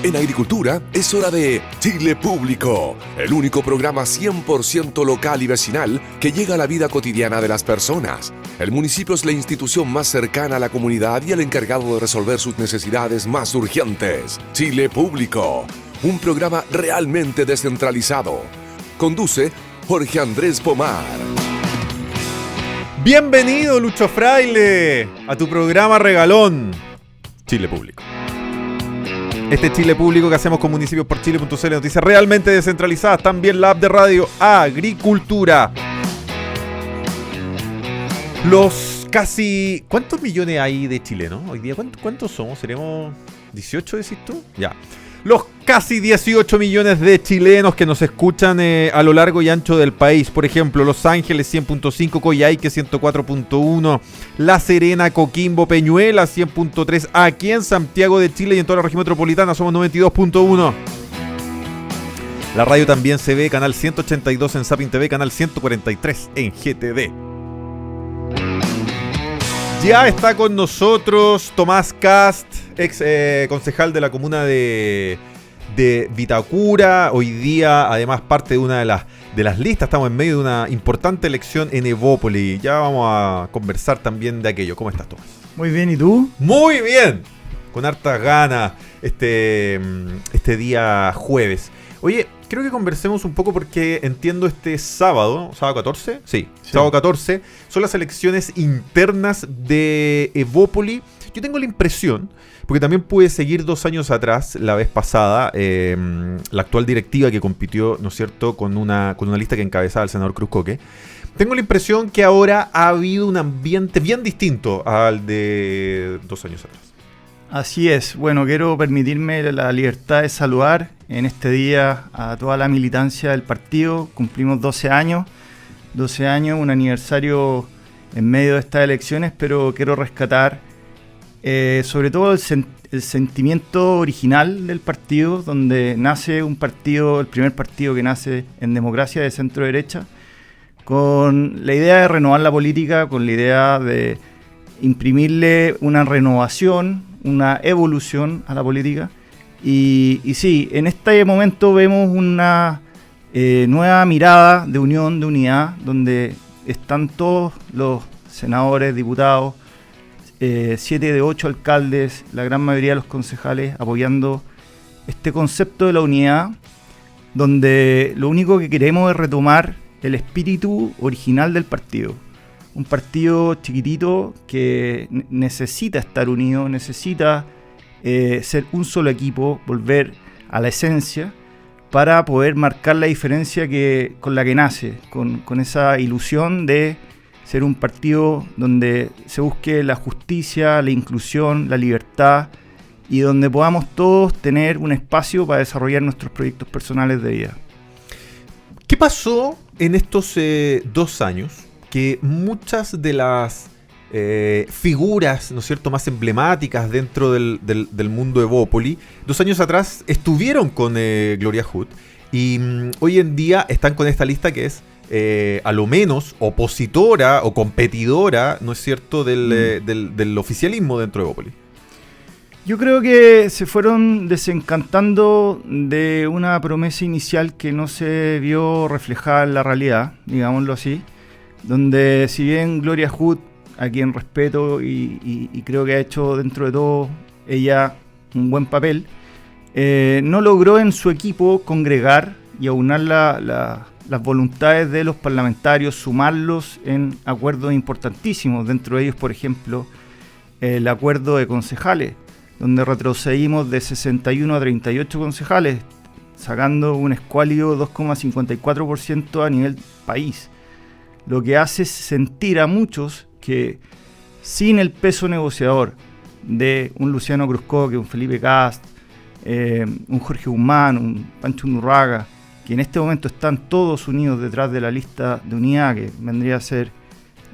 En agricultura es hora de Chile Público, el único programa 100% local y vecinal que llega a la vida cotidiana de las personas. El municipio es la institución más cercana a la comunidad y el encargado de resolver sus necesidades más urgentes. Chile Público, un programa realmente descentralizado. Conduce Jorge Andrés Pomar. Bienvenido, Lucho Fraile, a tu programa regalón, Chile Público. Este Chile Público que hacemos con municipios.chile.cl, noticias realmente descentralizadas, también la app de radio Agricultura. Los casi... ¿Cuántos millones hay de chilenos hoy día? ¿Cuántos somos? ¿Seremos 18, decís tú? Ya. Los casi 18 millones de chilenos que nos escuchan a lo largo y ancho del país. Por ejemplo, Los Ángeles 100.5, Coyhaique 104.1, La Serena, Coquimbo, Peñuela 100.3. Aquí en Santiago de Chile y en toda la región metropolitana somos 92.1. La radio también se ve, canal 182 en Sapin TV, canal 143 en GTD. Ya está con nosotros Tomás Cast, ex concejal de la comuna de Vitacura. Hoy día, además, parte de una de las listas. Estamos en medio de una importante elección en Evópolis. Ya vamos a conversar también de aquello. ¿Cómo estás, Tomás? Muy bien, ¿y tú? Muy bien, con hartas ganas este día jueves. Oye, creo que conversemos un poco porque entiendo este sábado 14, sí, sábado 14, son las elecciones internas de Evópolis. Yo tengo la impresión, porque también pude seguir 2 años atrás, la vez pasada, la actual directiva que compitió, ¿no es cierto?, con una lista que encabezaba el senador Cruz Coque. Tengo la impresión que ahora ha habido un ambiente bien distinto al de 2 años atrás. Así es. Bueno, quiero permitirme la libertad de saludar en este día a toda la militancia del partido. Cumplimos 12 años, un aniversario en medio de estas elecciones, pero quiero rescatar sobre todo el sentimiento original del partido, donde nace un partido, el primer partido que nace en democracia de centro derecha, con la idea de renovar la política, con la idea de imprimirle una renovación, una evolución a la política. Y sí, en este momento vemos una nueva mirada de unión, de unidad, donde están todos los senadores, diputados, 7 de 8 alcaldes, la gran mayoría de los concejales apoyando este concepto de la unidad, donde lo único que queremos es retomar el espíritu original del partido. Un partido chiquitito que necesita estar unido, necesita ser un solo equipo, volver a la esencia para poder marcar la diferencia con la que nace, con esa ilusión de ser un partido donde se busque la justicia, la inclusión, la libertad y donde podamos todos tener un espacio para desarrollar nuestros proyectos personales de vida. ¿Qué pasó en estos 2 años? Que muchas de las figuras, ¿no es cierto?, más emblemáticas dentro del mundo Evópolis, 2 años atrás estuvieron con Gloria Hood y hoy en día están con esta lista que es a lo menos opositora o competidora, ¿no es cierto?, del oficialismo dentro de Evópolis. Yo creo que se fueron desencantando de una promesa inicial que no se vio reflejada en la realidad, digámoslo así, donde si bien Gloria Hood, a quien respeto y creo que ha hecho dentro de todo ella un buen papel, no logró en su equipo congregar y aunar las voluntades de los parlamentarios, sumarlos en acuerdos importantísimos, dentro de ellos, por ejemplo, el acuerdo de concejales, donde retrocedimos de 61 a 38 concejales, sacando un escuálido 2,54% a nivel país. Lo que hace sentir a muchos que sin el peso negociador de un Luciano Cruzcoque, un Felipe Cast, un Jorge Guzmán, un Pancho Undurraga, que en este momento están todos unidos detrás de la lista de unidad, que vendría a ser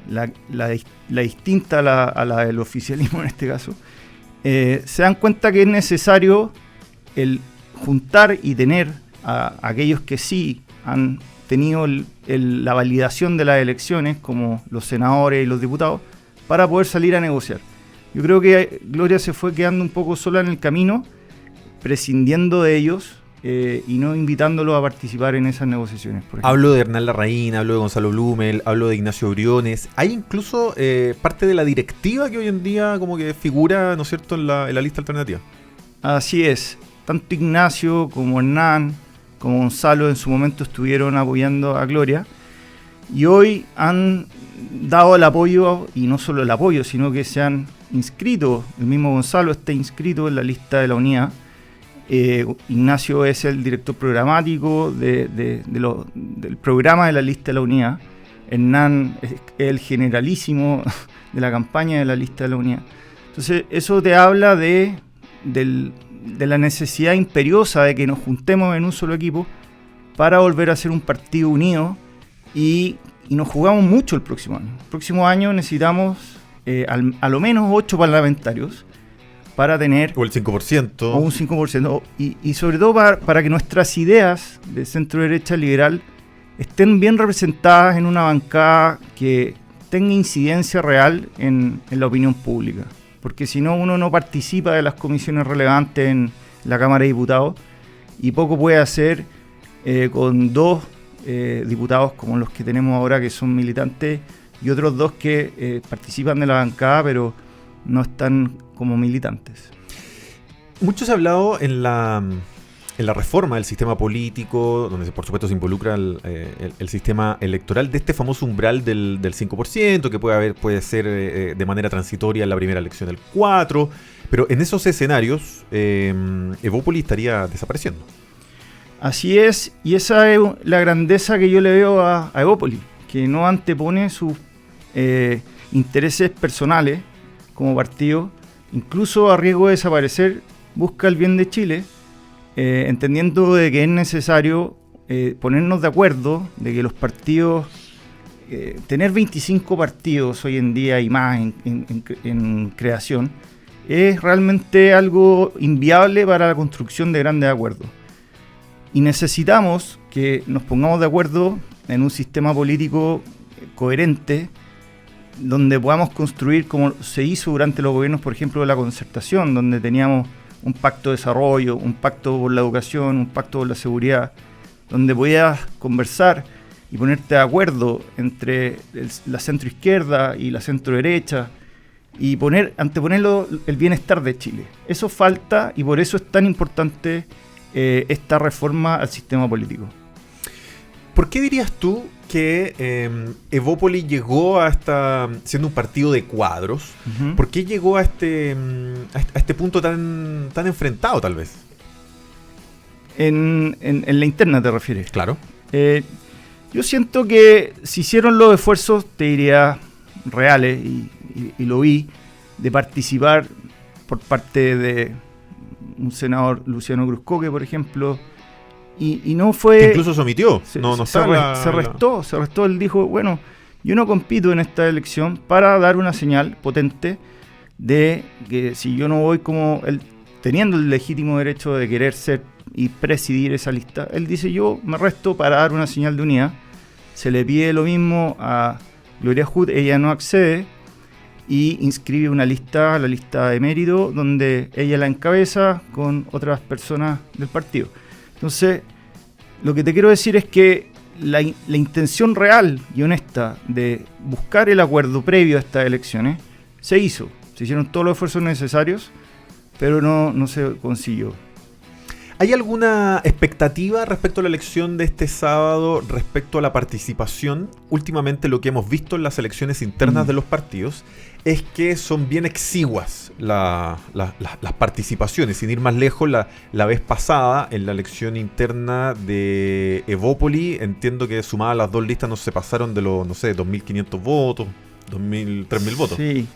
la distinta a la del oficialismo en este caso, se dan cuenta que es necesario el juntar y tener a aquellos que sí han tenido la validación de las elecciones, como los senadores y los diputados, para poder salir a negociar. Yo creo que Gloria se fue quedando un poco sola en el camino, prescindiendo de ellos y no invitándolos a participar en esas negociaciones. Por ejemplo. Hablo de Hernán Larraín, hablo de Gonzalo Blumel, hablo de Ignacio Briones. Hay incluso parte de la directiva que hoy en día como que figura, ¿no es cierto?, en la lista alternativa. Así es. Tanto Ignacio como Hernán, como Gonzalo en su momento estuvieron apoyando a Gloria y hoy han dado el apoyo, y no solo el apoyo, sino que se han inscrito. El mismo Gonzalo está inscrito en la lista de la Unidad. Ignacio es el director programático del programa de la lista de la Unidad. Hernán es el generalísimo de la campaña de la lista de la Unidad. Entonces eso te habla de la necesidad imperiosa de que nos juntemos en un solo equipo para volver a ser un partido unido y nos jugamos mucho el próximo año. El próximo año necesitamos a lo menos 8 parlamentarios para tener... O el 5%. O un 5%. Y sobre todo para que nuestras ideas de centro-derecha liberal estén bien representadas en una bancada que tenga incidencia real en la opinión pública. Porque si no, uno no participa de las comisiones relevantes en la Cámara de Diputados y poco puede hacer con 2 diputados como los que tenemos ahora, que son militantes, y otros 2 que participan de la bancada pero no están como militantes. Mucho se ha hablado en la reforma del sistema político, donde por supuesto se involucra el sistema electoral, de este famoso umbral del 5%, que puede ser de manera transitoria en la primera elección del 4%, pero en esos escenarios Evópoli estaría desapareciendo. Así es, y esa es la grandeza que yo le veo a Evópoli, que no antepone sus intereses personales como partido, incluso a riesgo de desaparecer, busca el bien de Chile, entendiendo de que es necesario ponernos de acuerdo, de que los partidos, tener 25 partidos hoy en día y más en creación, es realmente algo inviable para la construcción de grandes acuerdos. Y necesitamos que nos pongamos de acuerdo en un sistema político coherente, donde podamos construir como se hizo durante los gobiernos, por ejemplo, de la Concertación, donde teníamos un pacto de desarrollo, un pacto por la educación, un pacto por la seguridad, donde podías conversar y ponerte de acuerdo entre la centroizquierda y la centroderecha y anteponerlo el bienestar de Chile. Eso falta y por eso es tan importante esta reforma al sistema político. ¿Por qué dirías tú que Evópoli llegó siendo un partido de cuadros? Uh-huh. ¿Por qué llegó a este punto tan enfrentado, tal vez? En la interna te refieres. Claro. Yo siento que se hicieron los esfuerzos, te diría, reales, y lo vi, de participar por parte de un senador, Luciano Cruzcoque, por ejemplo, y no fue... Que incluso se omitió. Se restó. Él dijo, bueno, yo no compito en esta elección, para dar una señal potente de que si yo no voy como él, teniendo el legítimo derecho de querer ser y presidir esa lista, él dice, yo me resto para dar una señal de unidad. Se le pide lo mismo a Gloria Hood, ella no accede y inscribe una lista, la lista de mérito, donde ella la encabeza con otras personas del partido. Entonces, lo que te quiero decir es que la intención real y honesta de buscar el acuerdo previo a estas elecciones se hizo. Se hicieron todos los esfuerzos necesarios, pero no se consiguió. ¿Hay alguna expectativa respecto a la elección de este sábado, respecto a la participación? Últimamente lo que hemos visto en las elecciones internas de los partidos es que son bien exiguas las participaciones. Sin ir más lejos, la vez pasada, en la elección interna de Evópoli, entiendo que sumadas las 2 listas no se pasaron de los, 2.500 votos, 3.000 votos. Sí.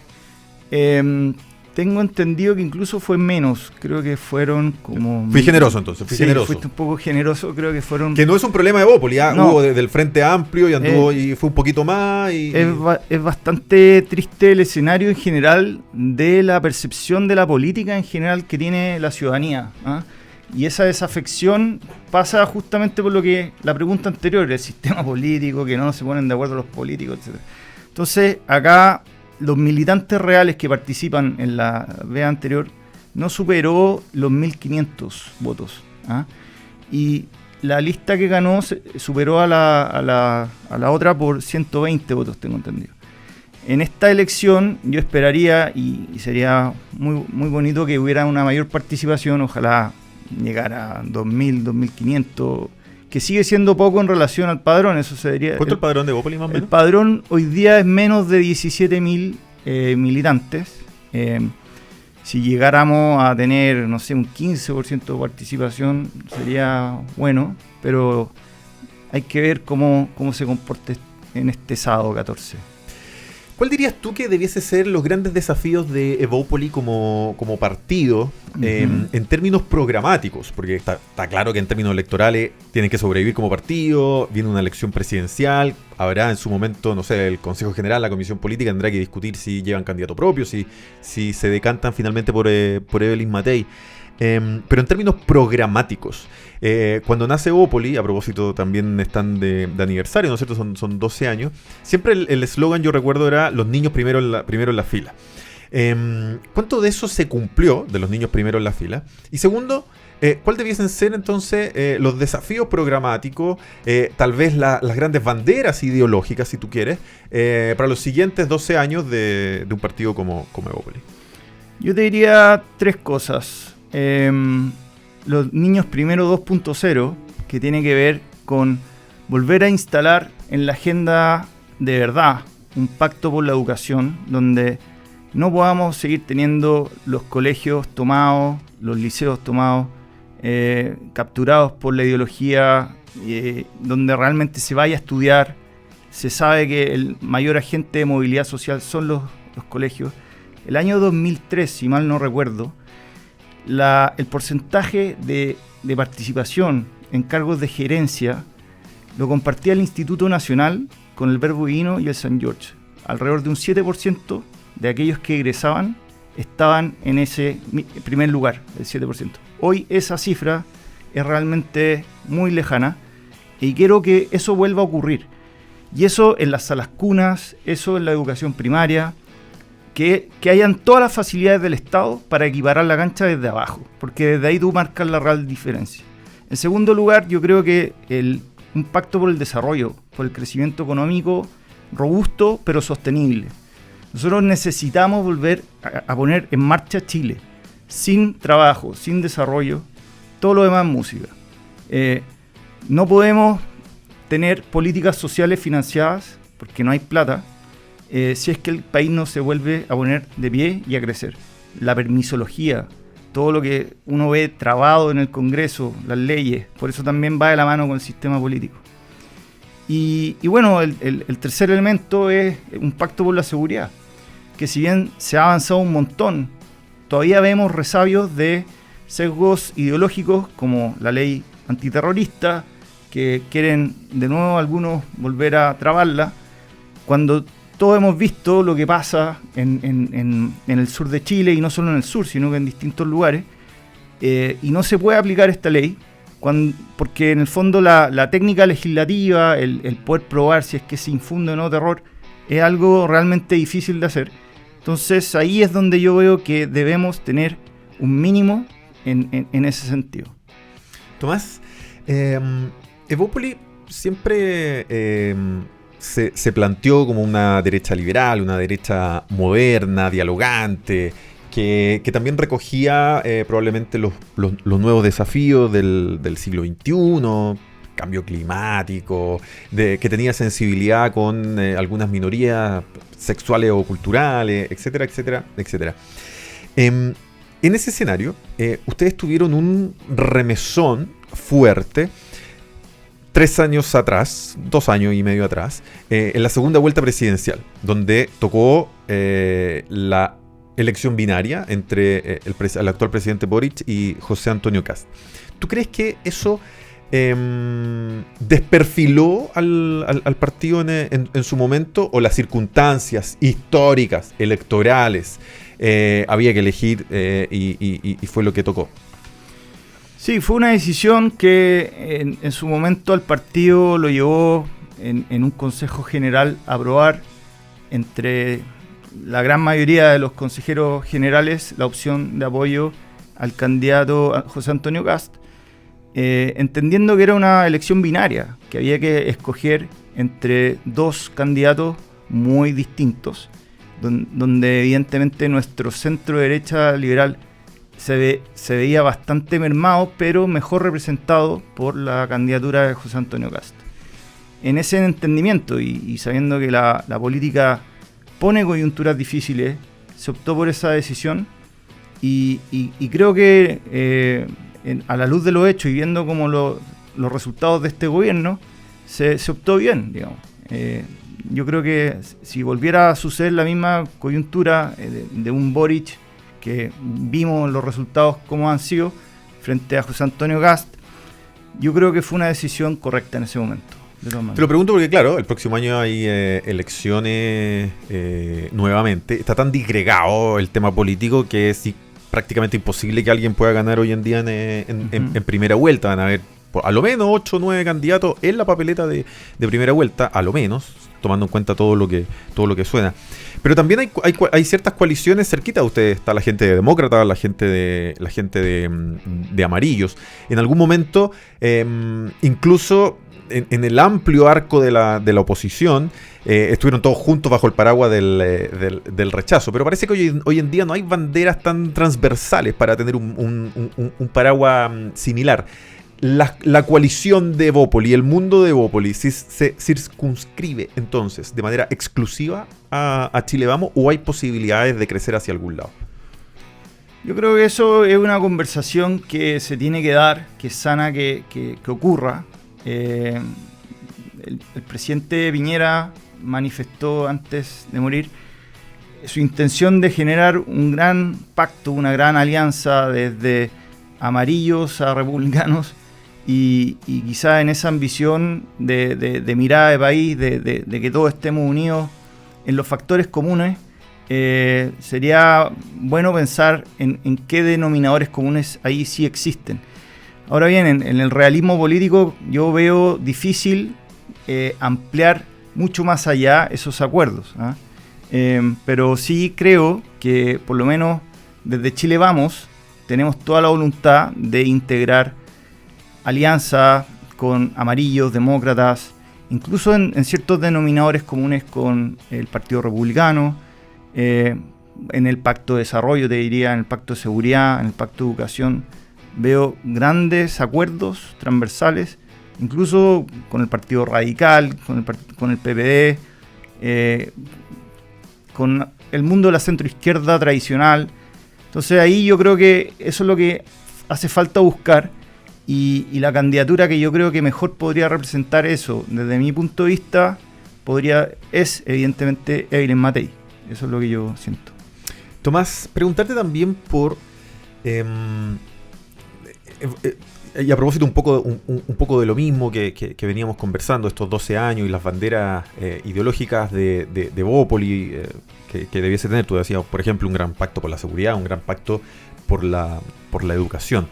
Tengo entendido que incluso fue menos, creo que fueron como... Fui generoso entonces, generoso. Fuiste un poco generoso, creo que fueron... Que no es un problema de Evópoli, no. Hubo del Frente Amplio y anduvo y fue un poquito más. Es bastante triste el escenario en general de la percepción de la política en general que tiene la ciudadanía, ¿eh? Y esa desafección pasa justamente por lo que la pregunta anterior, el sistema político, que no se ponen de acuerdo los políticos, etc. Entonces, acá... los militantes reales que participan en la vez anterior no superó los 1.500 votos. ¿Ah? Y la lista que ganó superó a la otra por 120 votos, tengo entendido. En esta elección yo esperaría, y sería muy, muy bonito que hubiera una mayor participación, ojalá llegara a 2.000, 2.500, que sigue siendo poco en relación al padrón. Eso sería. ¿Cuánto el padrón de Evópolis más o menos? El padrón hoy día es menos de 17.000 militantes. Si llegáramos a tener, no sé, un 15% de participación, sería bueno, pero hay que ver cómo se comporta en este sábado 14. ¿Cuál dirías tú que debiese ser los grandes desafíos de Evópolis como partido en términos programáticos? Porque está claro que en términos electorales tienen que sobrevivir como partido, viene una elección presidencial, habrá en su momento, no sé, el Consejo General, la Comisión Política tendrá que discutir si llevan candidato propio, si se decantan finalmente por Evelyn Matei. Pero en términos programáticos, cuando nace Evópolis, a propósito también están de aniversario, ¿no es cierto? Son 12 años. Siempre el eslogan, yo recuerdo, era los niños primero en la fila. ¿Cuánto de eso se cumplió, de los niños primero en la fila? Y segundo, ¿cuál debiesen ser entonces los desafíos programáticos, tal vez las grandes banderas ideológicas, si tú quieres, para los siguientes 12 años de un partido como Evópolis? Yo te diría 3 cosas. Los niños primero 2.0, que tiene que ver con volver a instalar en la agenda de verdad un pacto por la educación, donde no podamos seguir teniendo los colegios tomados, los liceos tomados, capturados por la ideología, donde realmente se vaya a estudiar. Se sabe que el mayor agente de movilidad social son los colegios. El año 2003, si mal no recuerdo, el porcentaje de participación en cargos de gerencia lo compartía el Instituto Nacional con el Verbo Divino y el San George. Alrededor de un 7% de aquellos que egresaban estaban en ese primer lugar, el 7%. Hoy esa cifra es realmente muy lejana y quiero que eso vuelva a ocurrir. Y eso en las salas cunas, eso en la educación primaria, que hayan todas las facilidades del Estado para equiparar la cancha desde abajo, porque desde ahí tú marcas la real diferencia. En segundo lugar, yo creo que un pacto por el desarrollo, por el crecimiento económico robusto pero sostenible. Nosotros necesitamos volver a poner en marcha Chile. Sin trabajo, sin desarrollo, todo lo demás es música. No podemos tener políticas sociales financiadas porque no hay plata, si es que el país no se vuelve a poner de pie y a crecer. La permisología, todo lo que uno ve trabado en el Congreso, las leyes, por eso también va de la mano con el sistema político. Y bueno, el tercer elemento es un pacto por la seguridad, que si bien se ha avanzado un montón, todavía vemos resabios de sesgos ideológicos como la ley antiterrorista, que quieren de nuevo algunos volver a trabarla, cuando todos hemos visto lo que pasa en el sur de Chile, y no solo en el sur, sino que en distintos lugares, y no se puede aplicar esta ley, porque en el fondo la técnica legislativa, el poder probar si es que se infunde o no terror, es algo realmente difícil de hacer. Entonces ahí es donde yo veo que debemos tener un mínimo en ese sentido. Tomás, Evópolis siempre se planteó como una derecha liberal, una derecha moderna, dialogante, que también recogía probablemente los nuevos desafíos del siglo XXI, cambio climático, que tenía sensibilidad con algunas minorías sexuales o culturales, etcétera, etcétera, etcétera. En ese escenario, ustedes tuvieron un remesón fuerte 3 años atrás, 2 años y medio atrás, en la segunda vuelta presidencial, donde tocó la elección binaria entre el actual presidente Boric y José Antonio Kast. ¿Tú crees que eso desperfiló al partido en su momento, o las circunstancias históricas, electorales, había que elegir y fue lo que tocó? Sí, fue una decisión que en su momento al partido lo llevó en un consejo general a aprobar entre la gran mayoría de los consejeros generales la opción de apoyo al candidato José Antonio Kast, entendiendo que era una elección binaria, que había que escoger entre dos candidatos muy distintos, donde evidentemente nuestro centro derecha liberal se veía bastante mermado, pero mejor representado por la candidatura de José Antonio Kast. En ese entendimiento y sabiendo que la política pone coyunturas difíciles, se optó por esa decisión y creo que a la luz de los hechos y viendo como los resultados de este gobierno, se optó bien, digamos. Yo creo que si volviera a suceder la misma coyuntura de un Boric, que vimos los resultados como han sido frente a José Antonio Kast, yo creo que fue una decisión correcta en ese momento. Te lo pregunto porque, claro, el próximo año hay elecciones nuevamente. Está tan disgregado el tema político que es prácticamente imposible que alguien pueda ganar hoy en día en primera vuelta. Van a haber a lo menos 8 o 9 candidatos en la papeleta de primera vuelta, a lo menos, tomando en cuenta todo lo que suena. Pero también hay ciertas coaliciones cerquita de ustedes. Está la gente de Demócratas, la gente de Amarillos. En algún momento, incluso en el amplio arco de la oposición, estuvieron todos juntos bajo el paraguas del rechazo. Pero parece que hoy en día no hay banderas tan transversales para tener un paraguas similar. La coalición de Evópoli, el mundo de Evópoli, ¿se circunscribe entonces de manera exclusiva a Chile Vamos o hay posibilidades de crecer hacia algún lado? Yo creo que eso es una conversación que se tiene que dar, que es sana que ocurra. El presidente Piñera manifestó antes de morir su intención de generar un gran pacto, una gran alianza desde amarillos a republicanos y quizá en esa ambición de mirada de país, de que todos estemos unidos en los factores comunes, sería bueno pensar en qué denominadores comunes ahí sí existen. Ahora bien, en el realismo político yo veo difícil ampliar mucho más allá esos acuerdos, pero sí creo que por lo menos desde Chile Vamos tenemos toda la voluntad de integrar alianza con amarillos, demócratas, incluso en ciertos denominadores comunes con el Partido Republicano, en el Pacto de Desarrollo, te diría, en el Pacto de Seguridad, en el Pacto de Educación. Veo grandes acuerdos transversales, incluso con el Partido Radical, con el PPD, con el mundo de la centroizquierda tradicional. Entonces ahí yo creo que eso es lo que hace falta buscar y la candidatura que yo creo que mejor podría representar eso, desde mi punto de vista, es evidentemente Evelyn Matei. Eso es lo que yo siento. Tomás, preguntarte también por... y a propósito un poco de lo mismo que veníamos conversando estos 12 años y las banderas ideológicas de Evópoli que debiese tener, tú decías, por ejemplo, un gran pacto por la seguridad, un gran pacto por la educación.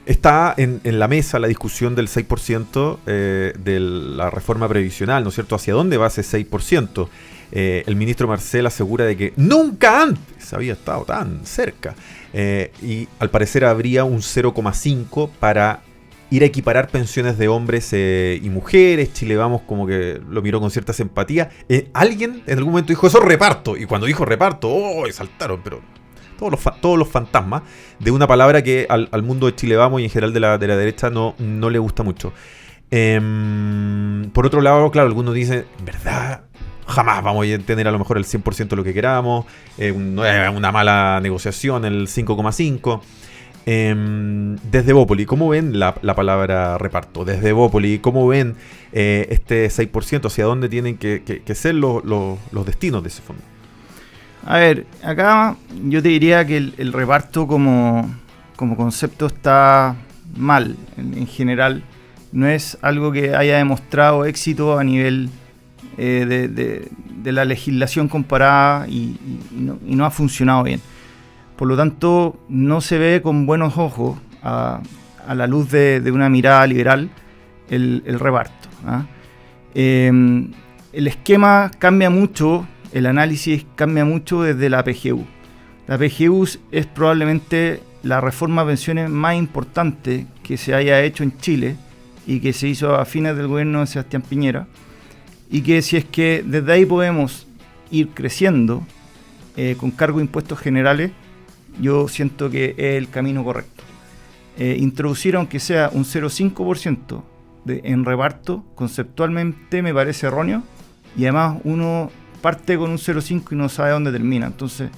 Está en la mesa la discusión del 6% de la reforma previsional, ¿no es cierto? ¿Hacia dónde va ese 6%? El ministro Marcel asegura de que nunca antes había estado tan cerca. Y al parecer habría un 0,5 para ir a equiparar pensiones de hombres y mujeres. Chile Vamos como que lo miró con cierta simpatía. Alguien en algún momento dijo eso reparto. Y cuando dijo reparto, saltaron, pero todos los fantasmas de una palabra que al mundo de Chile Vamos y en general de la derecha no le gusta mucho. Por otro lado, claro, algunos dicen, en verdad, jamás vamos a tener a lo mejor el 100% de lo que queramos, una mala negociación, el 5,5%. Desde Evópoli, ¿cómo ven la palabra reparto? Desde Evópoli, ¿cómo ven este 6%? ¿Hacia dónde tienen que ser los destinos de ese fondo? A ver, acá yo te diría que el reparto como concepto está mal en general. No es algo que haya demostrado éxito a nivel de la legislación comparada y no ha funcionado bien. Por lo tanto, no se ve con buenos ojos a la luz de una mirada liberal el reparto. El esquema cambia mucho, el análisis cambia mucho desde la PGU. La PGU es probablemente la reforma a pensiones más importante que se haya hecho en Chile y que se hizo a fines del gobierno de Sebastián Piñera, y que si es que desde ahí podemos ir creciendo con cargo de impuestos generales, yo siento que es el camino correcto. Introducir aunque sea un 0,5% en reparto, conceptualmente me parece erróneo, y además uno parte con un 0,5 y no sabe dónde termina. Entonces,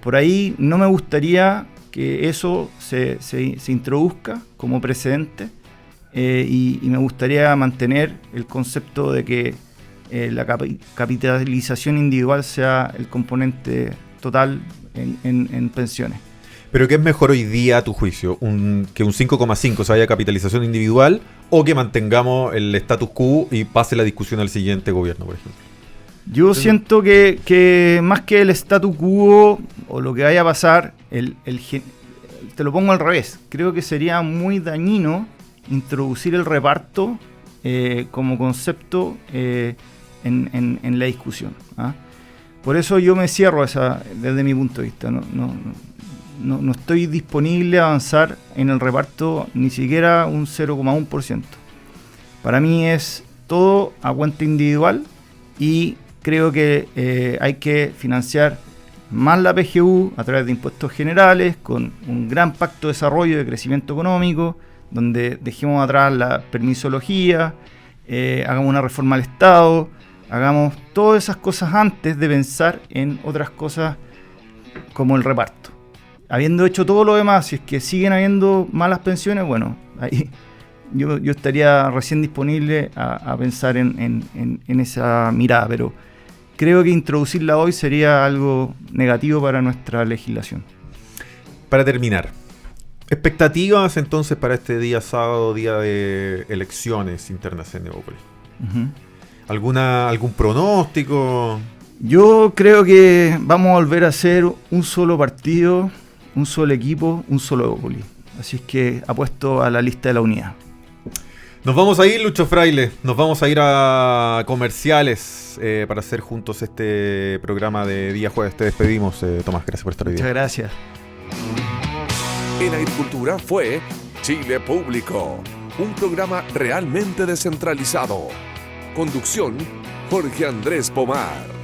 por ahí no me gustaría que eso se introduzca como precedente, y me gustaría mantener el concepto de que la capitalización individual sea el componente total en pensiones. ¿Pero qué es mejor hoy día, a tu juicio? ¿Que un 5,5 se vaya a capitalización individual o que mantengamos el status quo y pase la discusión al siguiente gobierno, por ejemplo? Yo siento que más que el status quo o lo que vaya a pasar, te lo pongo al revés. Creo que sería muy dañino introducir el reparto como concepto en la discusión. Por eso yo me cierro desde mi punto de vista. No estoy disponible a avanzar en el reparto ni siquiera un 0,1%. Para mí es todo a cuenta individual, y creo que hay que financiar más la PGU a través de impuestos generales, con un gran pacto de desarrollo y de crecimiento económico, donde dejemos atrás la permisología, hagamos una reforma al Estado, hagamos todas esas cosas antes de pensar en otras cosas como el reparto. Habiendo hecho todo lo demás, si es que siguen habiendo malas pensiones, bueno, ahí yo estaría recién disponible a pensar en esa mirada, pero creo que introducirla hoy sería algo negativo para nuestra legislación. Para terminar, expectativas entonces para este día sábado, día de elecciones internas en Evópolis. ¿Algún pronóstico? Yo creo que vamos a volver a ser un solo partido, un solo equipo, un solo Evópolis. Así es que apuesto a la lista de la unidad. Nos vamos a ir, Lucho Fraile. Nos vamos a ir a comerciales para hacer juntos este programa de día jueves. Te despedimos, Tomás. Gracias por estar hoy día. Muchas gracias. En Agricultura fue Chile Público, un programa realmente descentralizado. Conducción, Jorge Andrés Pomar.